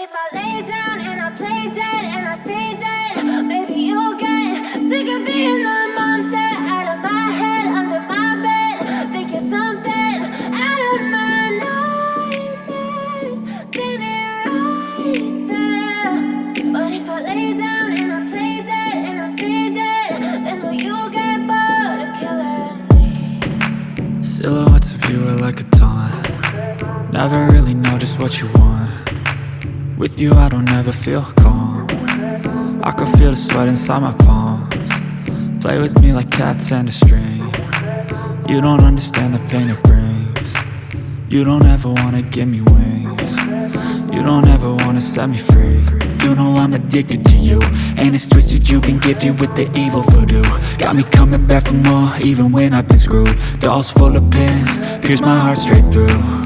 if I lay down and I play dead and I stay dead, maybe you'll get sick of being the monster out of my head, under my bed. Think you're something out of my nightmares, standing right there. But if I lay down and I play dead and I stay dead, then will you get bored of killing me? Silhouettes of you are like a taunt. Never really know just what you want. With you I don't ever feel calm. I can feel the sweat inside my palms. Play with me like cats and a string. You don't understand the pain it brings. You don't ever wanna give me wings. You don't ever wanna set me free. You know I'm addicted to you, and it's twisted, you've been gifted with the evil voodoo. Got me coming back for more, even when I've been screwed. Dolls full of pins, pierce my heart straight through.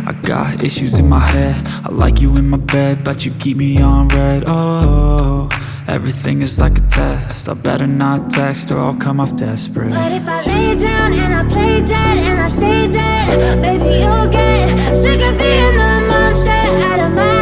I got issues in my head, I like you in my bed, but you keep me on red. Oh, everything is like a test, I better not text or I'll come off desperate. But if I lay down and I play dead and I stay dead, baby you'll get sick of being the monster out of my